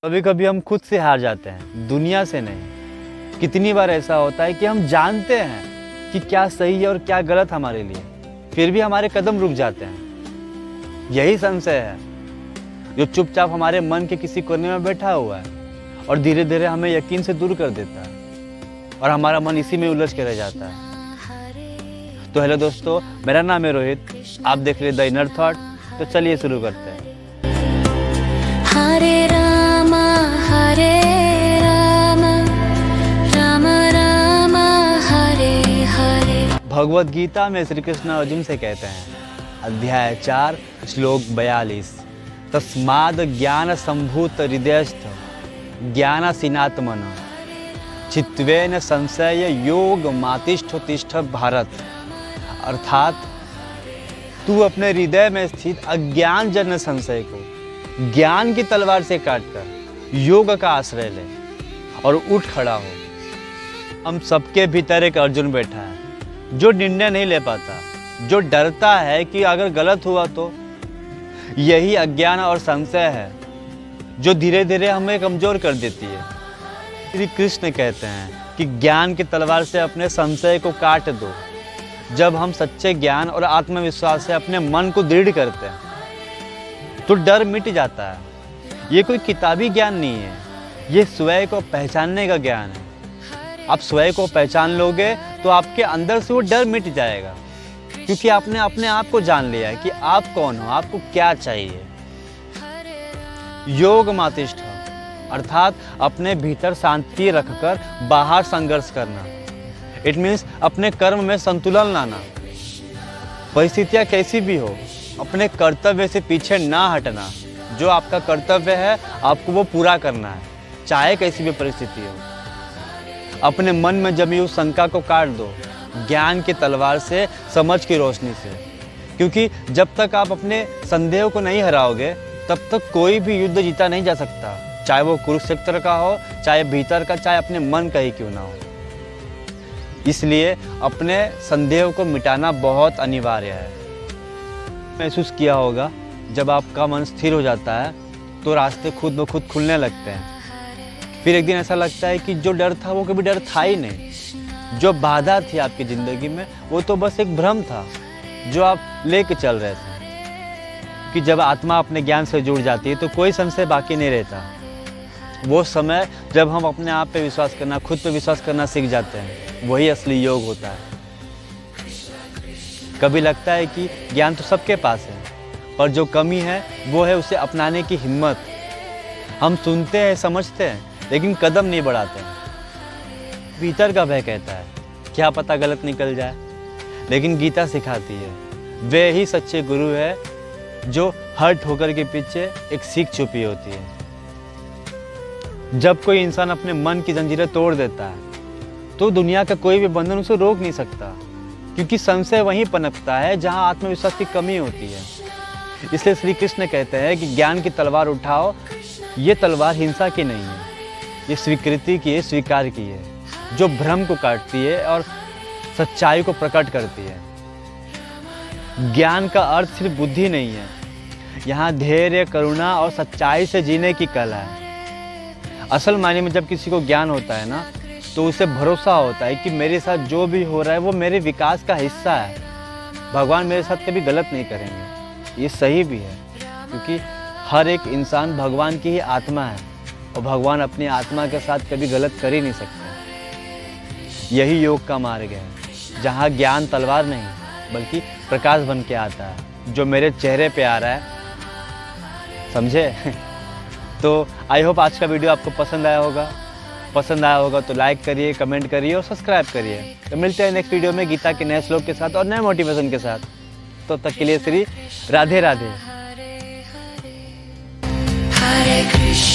कभी कभी हम खुद से हार जाते हैं, दुनिया से नहीं। कितनी बार ऐसा होता है कि हम जानते हैं कि क्या सही है और क्या गलत हमारे लिए, फिर भी हमारे कदम रुक जाते हैं। यही संशय है जो चुपचाप हमारे मन के किसी कोने में बैठा हुआ है और धीरे धीरे हमें यकीन से दूर कर देता है और हमारा मन इसी में उलझ के रह जाता है। तो हेलो दोस्तों, मेरा नाम है रोहित, आप देख रहे द इनर थॉट। तो चलिए शुरू करते हैं। हरे राम राम राम हरे हरे। भगवद गीता में श्री कृष्ण अर्जुन से कहते हैं, अध्याय 4 श्लोक 42, तस्माद ज्ञान संभूत हृदयस्थ ज्ञानासीनात्मन चित्वेन संशय योग मातिष्ठोतिष्ठ भारत। अर्थात तू अपने हृदय में स्थित अज्ञान जन्य संशय को ज्ञान की तलवार से काटकर योग का आश्रय ले और उठ खड़ा हो। हम सबके भीतर एक अर्जुन बैठा है जो निर्णय नहीं ले पाता, जो डरता है कि अगर गलत हुआ तो। यही अज्ञान और संशय है जो धीरे धीरे हमें कमजोर कर देती है। श्री कृष्ण कहते हैं कि ज्ञान की तलवार से अपने संशय को काट दो। जब हम सच्चे ज्ञान और आत्मविश्वास से अपने मन को दृढ़ करते हैं तो डर मिट जाता है। ये कोई किताबी ज्ञान नहीं है, ये स्वयं को पहचानने का ज्ञान है। आप स्वयं को पहचान लोगे तो आपके अंदर से वो डर मिट जाएगा, क्योंकि आपने अपने आप को जान लिया है कि आप कौन हो, आपको क्या चाहिए। योग मातिष्ठ अर्थात अपने भीतर शांति रखकर बाहर संघर्ष करना। इट मीन्स अपने कर्म में संतुलन लाना। परिस्थितियाँ कैसी भी हो, अपने कर्तव्य से पीछे ना हटना। जो आपका कर्तव्य है आपको वो पूरा करना है, चाहे कैसी भी परिस्थिति हो। अपने मन में जमी हुई शंका को काट दो ज्ञान की तलवार से, समझ की रोशनी से। क्योंकि जब तक आप अपने संदेह को नहीं हराओगे तब तक कोई भी युद्ध जीता नहीं जा सकता, चाहे वो कुरुक्षेत्र का हो, चाहे भीतर का, चाहे अपने मन का ही क्यों ना हो। इसलिए अपने संदेह को मिटाना बहुत अनिवार्य है। महसूस किया होगा, जब आपका मन स्थिर हो जाता है तो रास्ते खुद ब खुद खुलने लगते हैं। फिर एक दिन ऐसा लगता है कि जो डर था वो कभी डर था ही नहीं। जो बाधा थी आपकी ज़िंदगी में वो तो बस एक भ्रम था जो आप लेके चल रहे थे। कि जब आत्मा अपने ज्ञान से जुड़ जाती है तो कोई संशय बाकी नहीं रहता। वो समय जब हम अपने आप पे विश्वास करना, खुद पे विश्वास करना सीख जाते हैं, वही असली योग होता है। कभी लगता है कि ज्ञान तो सबके पास है, पर जो कमी है वो है उसे अपनाने की हिम्मत। हम सुनते हैं, समझते हैं, लेकिन कदम नहीं बढ़ाते हैं। भीतर का भय कहता है क्या पता गलत निकल जाए, लेकिन गीता सिखाती है वे ही सच्चे गुरु है जो हर ठोकर के पीछे एक सीख छुपी होती है। जब कोई इंसान अपने मन की जंजीरें तोड़ देता है तो दुनिया का कोई भी बंधन उसे रोक नहीं सकता, क्योंकि संशय वहीं पनपता है जहां आत्मविश्वास की कमी होती है। इसलिए श्री कृष्ण कहते हैं कि ज्ञान की तलवार उठाओ। ये तलवार हिंसा की नहीं है, ये स्वीकृति की है, स्वीकार की है, जो भ्रम को काटती है और सच्चाई को प्रकट करती है। ज्ञान का अर्थ सिर्फ बुद्धि नहीं है, यहाँ धैर्य, करुणा और सच्चाई से जीने की कला है। असल मायने में जब किसी को ज्ञान होता है ना, तो उसे भरोसा होता है कि मेरे साथ जो भी हो रहा है वो मेरे विकास का हिस्सा है। भगवान मेरे साथ कभी गलत नहीं करेंगे। ये सही भी है, क्योंकि हर एक इंसान भगवान की ही आत्मा है और भगवान अपनी आत्मा के साथ कभी गलत कर ही नहीं सकते। यही योग का मार्ग है, जहाँ ज्ञान तलवार नहीं बल्कि प्रकाश बन के आता है, जो मेरे चेहरे पे आ रहा है। समझे? तो आई होप आज का वीडियो आपको पसंद आया होगा तो लाइक करिए, कमेंट करिए और सब्सक्राइब करिए। तो मिलते हैं नेक्स्ट वीडियो में गीता के नए श्लोक के साथ और नए मोटिवेशन के साथ। तो तक के लिए श्री राधे राधे। हरे कृष्ण।